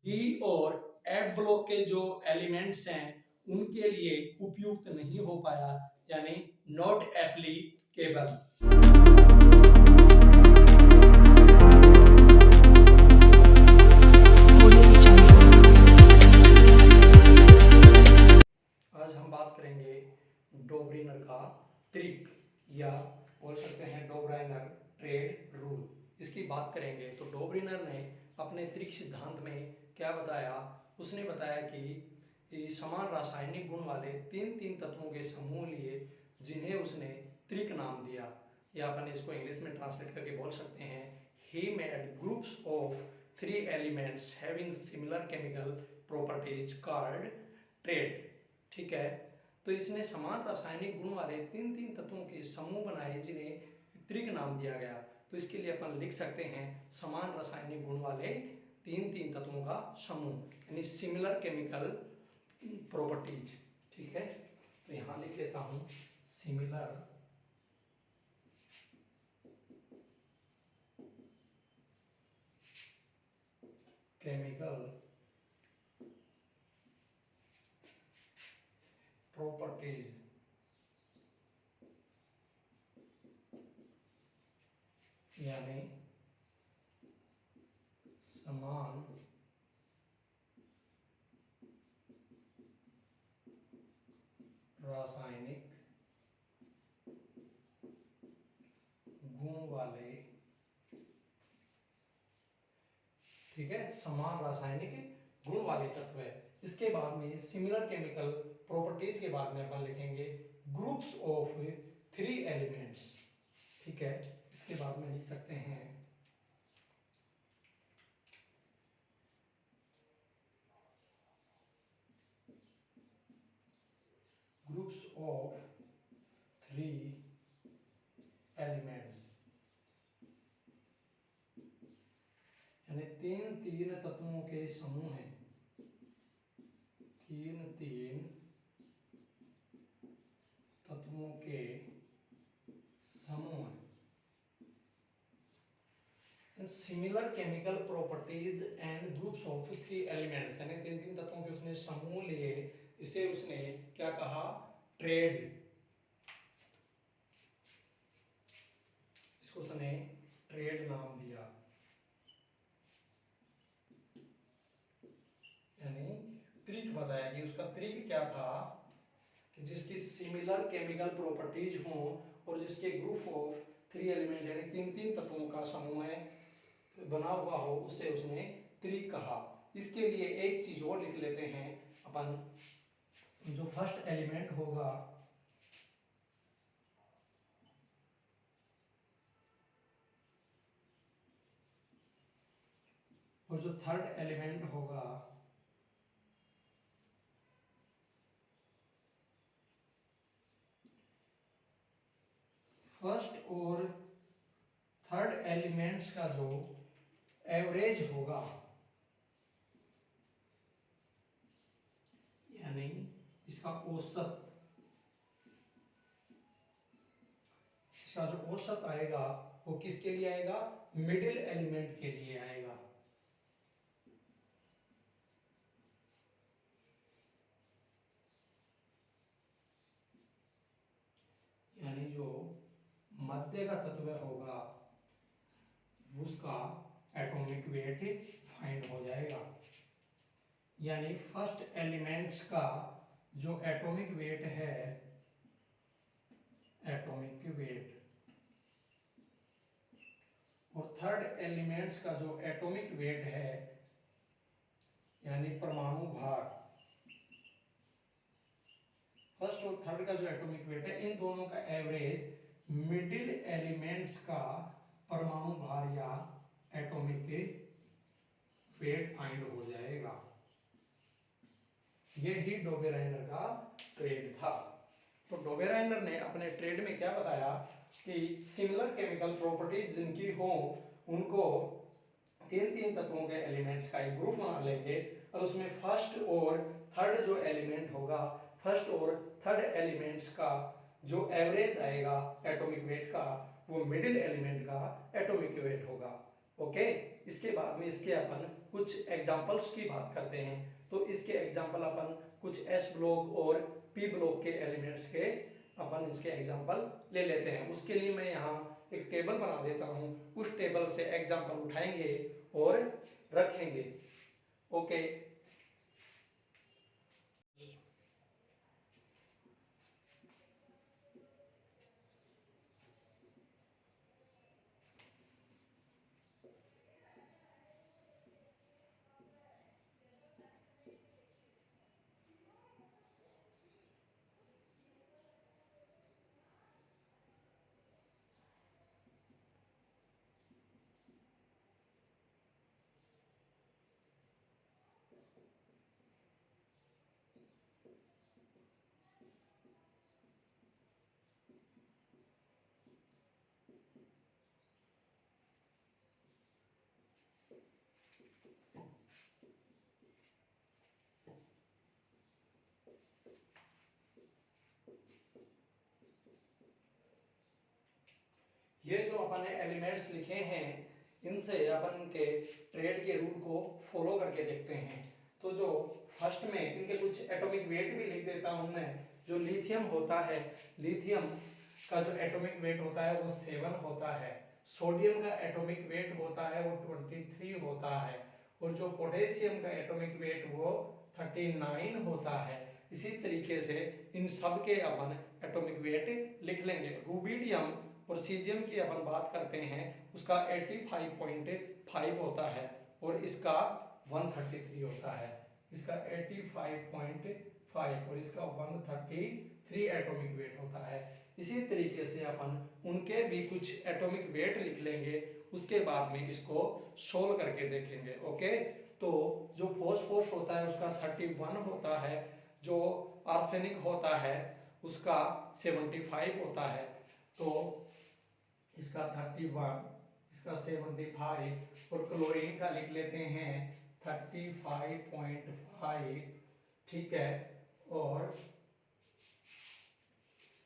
D और F block के जो एलिमेंट्स हैं उनके लिए उपयुक्त नहीं हो पाया, यानी नॉट एप्लीकेबल। आज हम बात करेंगे डोब्रिनर का त्रिक, या बोल सकते हैं डोब्राइनर ट्रेड रूल। इसकी बात करेंगे तो डोब्रिनर ने अपने त्रिक सिद्धांत में क्या बताया। उसने बताया कि समान रासायनिक गुण वाले तीन तीन तत्वों के समूह लिए जिन्हें उसने त्रिक नाम दिया, या अपन इसको इंग्लिश में ट्रांसलेट करके बोल सकते हैं, he made groups of three elements having similar chemical properties called trait। ठीक है, तो इसने समान रासायनिक गुण वाले तीन तीन तत्वों के समूह बनाए जिन्हें त्रिक नाम दिया गया। तो इसके लिए अपन लिख सकते हैं समान रासायनिक गुण वाले तीन तीन तत्वों का समूह, यानी सिमिलर केमिकल प्रॉपर्टीज। ठीक है, तो यहां लिख लेता हूं सिमिलर केमिकल प्रॉपर्टीज, यानी समान रासायनिक गुण वाले, ठीक है, समान रासायनिक गुण वाले तत्व है। इसके बाद में सिमिलर केमिकल प्रॉपर्टीज के बाद में अपन लिखेंगे ग्रुप्स ऑफ थ्री एलिमेंट्स। ठीक है, इसके बाद में लिख सकते हैं ग्रुप्स ऑफ थ्री एलिमेंट्स, यानी तीन तीन तत्वों के समूह हैं, तीन तीन तत्वों के समूह। Similar chemical properties and groups of three elements, यानी तीन तीन तत्वों के उसने समूह लिए, इसे उसने क्या कहा, ट्रेड। इसको उसने ट्रेड नाम दिया, यानी त्रिक बताया कि उसका त्रिक क्या था, कि जिसकी सिमिलर केमिकल प्रॉपर्टीज हो और जिसके ग्रुप ऑफ थ्री एलिमेंट, यानी तीन तीन तत्वों का समूह है बना हुआ हो, उसे उसने त्रिक कहा। इसके लिए एक चीज और लिख लेते हैं अपन, जो फर्स्ट एलिमेंट होगा और जो थर्ड एलिमेंट होगा, फर्स्ट और थर्ड एलिमेंट्स का जो एवरेज होगा, यानी इसका औसत, इसका जो औसत आएगा वो किसके लिए आएगा, मिडिल एलिमेंट के लिए आएगा। यानी जो मध्य का तत्व होगा उसका एटॉमिक वेट फाइंड हो जाएगा। यानी फर्स्ट एलिमेंट्स का जो एटॉमिक वेट है, एटॉमिक वेट, और थर्ड एलिमेंट्स का जो एटॉमिक वेट है, यानी परमाणु भार, फर्स्ट और थर्ड का जो एटॉमिक वेट है, इन दोनों का एवरेज मिडिल एलिमेंट्स का परमाणु भार या एटॉमिक वेट फाइंड हो जाएगा। ये ही डोबेराइनर का ट्रेड था। तो डोबेराइनर ने अपने ट्रेड में क्या बताया कि सिमिलर केमिकल प्रॉपर्टीज जिनकी हो उनको तीन तीन तत्वों के एलिमेंट्स का एक ग्रुप बना लेंगे, और उसमें फर्स्ट और थर्ड जो एलिमेंट होगा, फर्स्ट और थर्ड एलिमेंट्स का जो एवरेज आएगा एटॉमिक वेट का, वो मिडिल एलिमेंट का एटॉमिक वेट होगा। ओके, इसके बाद में इसके अपन कुछ एग्जांपल्स की बात करते हैं। तो इसके एग्जांपल अपन कुछ एस ब्लॉक और पी ब्लॉक के एलिमेंट्स के अपन इसके एग्जांपल ले लेते हैं। उसके लिए मैं यहाँ एक टेबल बना देता हूँ, उस टेबल से एग्जांपल उठाएंगे और रखेंगे। ओके, ये जो अपन ने एलिमेंट्स लिखे हैं, इनसे अपन के ट्रेड के रूल को फॉलो करके देखते हैं। तो जो फर्स्ट में इनके कुछ एटॉमिक वेट भी लिख देता हूं मैं। जो लिथियम होता है, लिथियम का जो एटॉमिक वेट होता है वो 7 होता है। सोडियम का एटॉमिक वेट होता है वो 23 होता है। और जो पोटेशियम का एटॉमिक वेट वो 39 होता है। इसी तरीके से इन सब के अपन एटॉमिक वेट लिख लेंगे। रूबिडियम और सीजियम की अपन बात करते हैं, उसका 85.5 होता है और इसका 133 होता है। इसका 85.5 और इसका 133 एटॉमिक वेट होता है। इसी तरीके से अपन उनके भी कुछ एटॉमिक वेट लिख लेंगे, उसके बाद में इसको सोल्व करके देखेंगे। ओके, तो जो फॉस्फोरस होता है उसका 31 होता है, जो आर्सेनिक होता है उसका 75 होता है। तो इसका 31, इसका 75 और क्लोरीन का लिख लेते हैं 35.5। ठीक है, और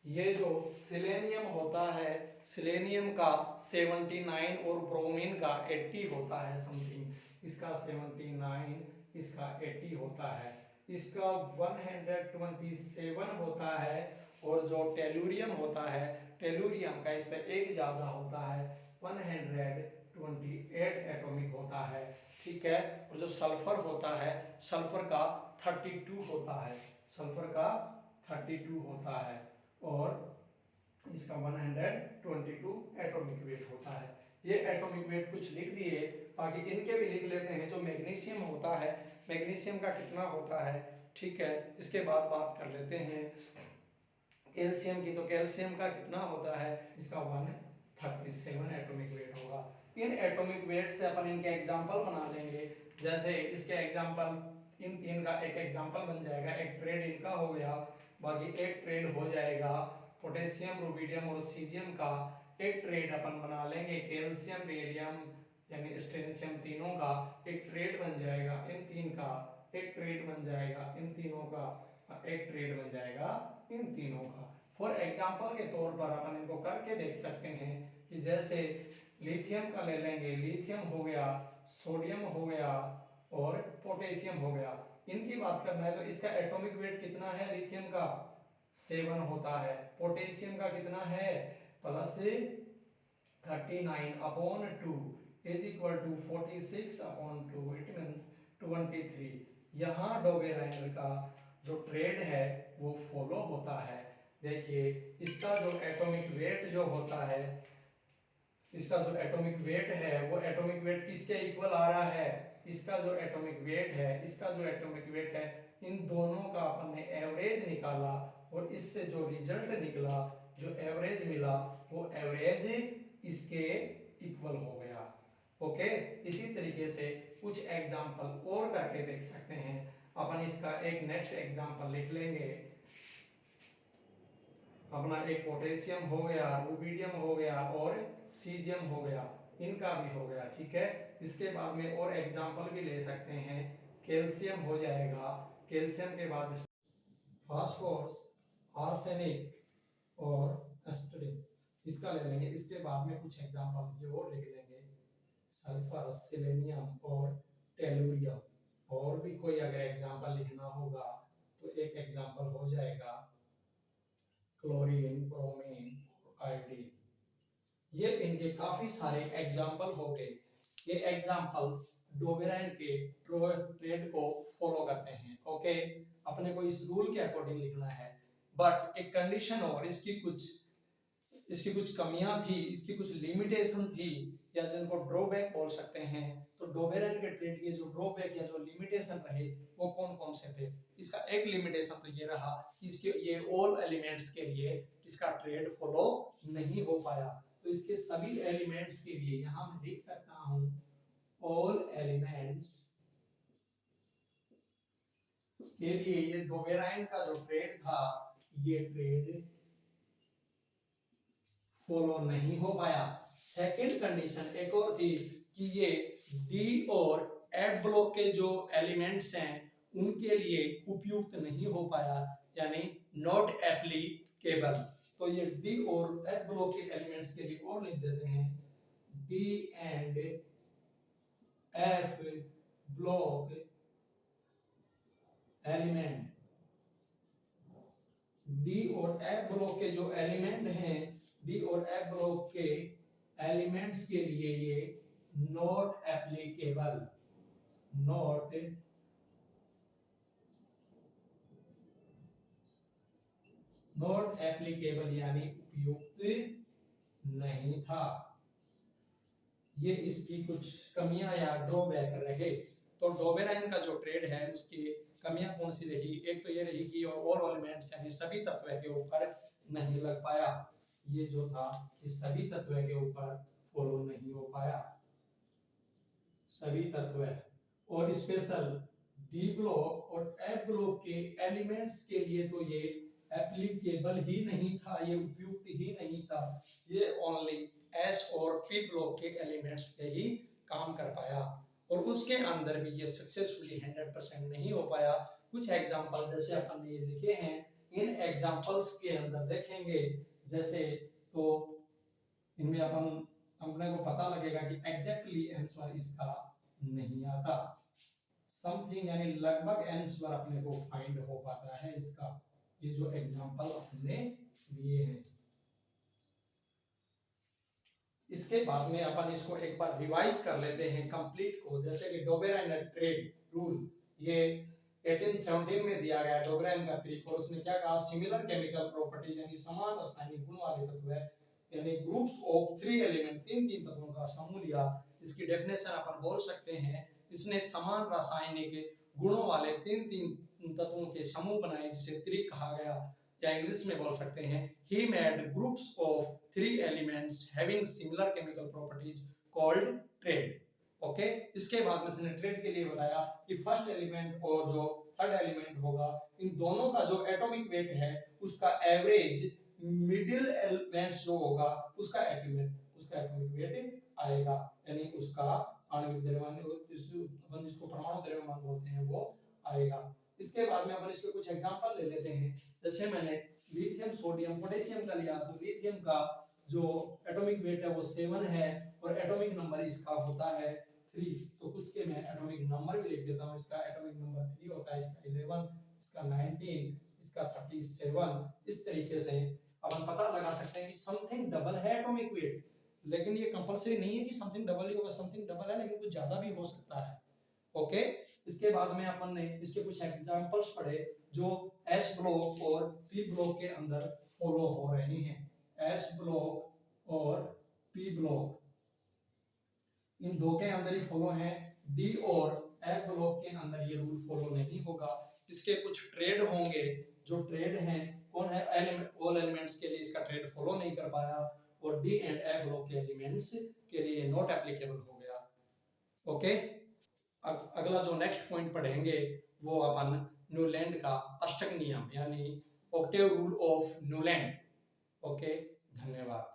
ये जो सिलेनियम होता है, सिलेनियम का 79 और ब्रोमीन का 80 होता है समथिंग। इसका 79, इसका 80 होता है। इसका 127 होता है। और जो टेलुरियम होता है, टेलुरियम का इससे एक ज्यादा होता है, 128 एटॉमिक होता है। ठीक है, और जो सल्फर होता है, सल्फर का 32 होता है, सल्फर का 32 होता है। और इसका 122 एटॉमिक वेट होता है। ये एटॉमिक वेट कुछ लिख दिए, बाकी इनके भी लिख लेते हैं। जो मैग्नीशियम होता है, मैग्नीशियम का कितना होता है, ठीक है, इसके बाद बात कर लेते हैं कैल्शियम की। तो कैल्शियम का कितना होता है, इसका 137 एटॉमिक वेट होगा। इन एटॉमिक वेट से अपन इनके एग्जांपल बना लेंगे। जैसे इसके एग्जांपल, इन तीन का एक एग्जांपल बन जाएगा। एक ट्रेड इनका हो गया, बाकी एक ट्रेड हो जाएगा पोटेशियम, रुबिडियम और सीजियम का। एक ट्रेड अपन बना लेंगे कैल्शियम, बेरियम यानी स्ट्रेंशियम तीनों का। एक ट्रेड बन जाएगा इन तीन का। एक ट्रेड बन जाएगा इन तीनों का। एक ट्रेड बन जाएगा इन तीनों का। फॉर एग्जांपल के तौर पर अपन इनको करके देख सकते हैं कि जैसे लिथियम का ले लेंगे, लिथियम हो गया, सोडियम हो गया और पोटेशियम हो गया। इनकी बात करना है तो इसका एटॉमिक वेट कितना है, लिथियम का 7 होता है। पोटेशियम का कितना है, plus 39/2 is equal to 46/2, it means 23। यहाँ डोबेराइनर का जो ट्रेड है वो फॉलो होता है। देखिए, इसका जो एटॉमिक वेट जो होता है, इसका जो एटॉमिक वेट है वो एटॉमिक वेट किसके इक्वल आ रहा है, इसका जो एटॉमिक वेट है, इसका जो एटॉमिक वेट है, इन दोनों का अपन ने एवरेज निकाला और इससे जो रिजल्ट निकला, जो एवरेज मिला, वो एवरेज इसके इक्वल हो गया। ओके, इसी तरीके से कुछ एग्जांपल और करके देख सकते हैं अपन। इसका एक नेक्स्ट एग्जांपल लिख लेंगे अपना। एक पोटेशियम हो गया, रुबिडियम हो गया और सीजियम हो गया, इनका भी हो गया। ठीक है, इसके बाद में और एग्जांपल भी ले सकते हैं। कैल्शियम हो जाएगा, कैल्शियम के बाद फास्फोरस, आर्सेनिक और एस्टरिन, इसका ले लेंगे। इसके बाद में कुछ एग्जांपल ये और लिख लेंगे। सल्फर, सिलेनियम और टेलुरियम। और भी कोई अगर एग्जांपल लिखना होगा तो एक एग्जांपल हो जाएगा क्लोरीन, ब्रोमीन, आयोडीन। ये इनके काफी सारे एग्जांपल हो गए। ये एग्जांपल्स डोबेराइन के ट्रेड को फॉलो करते हैं। ओके, अपने को इस रूल के अकॉर्डिंग लिखना है, बट एक कंडीशन और इसकी कुछ कमियां थी, इसकी कुछ लिमिटेशन थी, या जिनको ड्रॉबैक बोल सकते हैं। तो डोबेराइन के ट्रेड के जो ड्रॉबैक या जो लिमिटेशन रहे वो कौन कौन से थे? इसका एक लिमिटेशन तो ये रहा कि इसके ये ऑल एलिमेंट्स के लिए इसका ट्रेड फॉलो नहीं हो पाया। तो इसके सभी एलिमेंट्स के लिए यहां मैं लिख सकता हूं ऑल एलिमेंट्स के लिए ये डोबेराइन का जो ट्रेड था ये ट्रेड फॉलो नहीं हो पाया। सेकंड कंडीशन एक और थी कि ये डी और एफ ब्लॉक के जो एलिमेंट्स हैं उनके लिए उपयुक्त नहीं हो पाया, यानी नॉट एप्लीकेबल। तो ये डी और एफ ब्लॉक के एलिमेंट्स के लिए और लिख देते हैं D and F block element. D और एफ ब्लॉक के जो एलिमेंट हैं, डी और एफ ब्लॉक के एलिमेंट्स के लिए ये नॉट एप्लीकेबल, नॉट एप्लीकेबल यानी उपयुक्त नहीं था। ये इसकी कुछ कमियां या ड्रॉबैक रहे। तो डोबेराइन का जो ट्रेड है उसकी कमियां कौन सी रही? एक तो ये रही कि ऑल एलिमेंट्स यानी सभी तत्व के ऊपर नहीं लग पाया। ये जो था इस सभी तत्व के ऊपर फॉलो नहीं हो पाया, सभी तत्व। और स्पेशल डी ब्लॉक और एफ ब्लॉक के एलिमेंट्स के लिए तो ये एप्लीकेबल ही नहीं था, ये उपयुक्त ही नहीं था। ये ओनली एस और पी ब्लॉक के एलिमेंट्स पे ही काम कर पाया, और उसके अंदर भी ये सक्सेसफुली 100% नहीं हो पाया। कुछ एग्जांपल जैसे अपन ने ये देखे हैं, इन एग्जांपल्स के अंदर देखेंगे जैसे, तो इनमें अपने को पता लगेगा कि एग्जैक्टली आंसर इसका नहीं आता। समथिंग यानी लगभग आंसर अपने को फाइंड हो पाता है इसका, ये जो एग्जांपल अपने लिए हैं। इसके बाद में अपन इसको एक बार रिवाइज कर लेते हैं कंप्लीट को। जैसे कि डोबेराइन ट्रेड रूल ये 1817 में दिया गया डोबेराइन का तरीका। उसने क्या कहा? सिमिलर केमिकल प्रॉपर्टीज यानी समान रासायनिक गुण वाले तत्व है, यानी ग्रुप्स ऑफ 3 एलिमेंट, तीन तत्वों का समूह लिया। इसकी डेफिनेशन अपन बोल सकते हैं, इसने समान रासायनिक गुणों वाले तीन तत्वों के समूह बनाए जिसे त्रिक कहा गया, या इंग्लिश में बोल सकते हैं he made groups of 3 elements having similar chemical properties called trade। Okay, इसके बाद में इसने ट्रेड के लिए बताया कि फर्स्ट एलिमेंट और जो थर्ड एलिमेंट होगा इन दोनों का जो एटॉमिक वेट है उसका एवरेज मिडिल एलिमेंट्स जो होगा उसका एटॉमिक वेट आएगा, यानी उसका आणविक द्रव्यमान जिसको परमाणु द्रव्यमान बोलते हैं वो आएगा। इसके बाद में अपन इसके कुछ एग्जांपल ले लेते हैं। जैसे मैंने लिथियम, सोडियम, पोटेशियम का लिया, तो लिथियम का जो एटॉमिक वेट है वो 7 है और एटॉमिक नंबर इसका होता है 3। तो कुछ के मैं एटॉमिक नंबर भी लिख देता हूं। इसका एटॉमिक नंबर 3 होता है, इसका 11, इसका 19, इसका 37। इस तरीके से अपन पता लगा सकते हैं कि समथिंग डबल है एटॉमिक वेट, लेकिन ये कंपलसरी नहीं है कि समथिंग डबल ही होगा। समथिंग डबल है लेकिन कुछ ज्यादा भी हो सकता है। ओके, इसके बाद में अपन ने इसके कुछ एग्जांपल्स पढ़े जो एस ब्लॉक और पी ब्लॉक के अंदर फॉलो हो रहे हैं। एस ब्लॉक और पी ब्लॉक इन दो के अंदर ही फॉलो है, डी और एफ ब्लॉक के अंदर ये रूल फॉलो नहीं होगा। इसके कुछ ट्रेड होंगे, जो ट्रेड हैं कौन है? ऑल एलिमेंट्स के लिए इसका ट्रेड फॉलो नहीं कर पाया, और डी एंड एफ ब्लॉक के एलिमेंट्स के लिए नॉट एप्लीकेबल हो गया। ओके, अगला जो नेक्स्ट पॉइंट पढ़ेंगे वो अपन न्यूलैंड का अष्टक नियम यानी octave rule of Newland. Okay, धन्यवाद।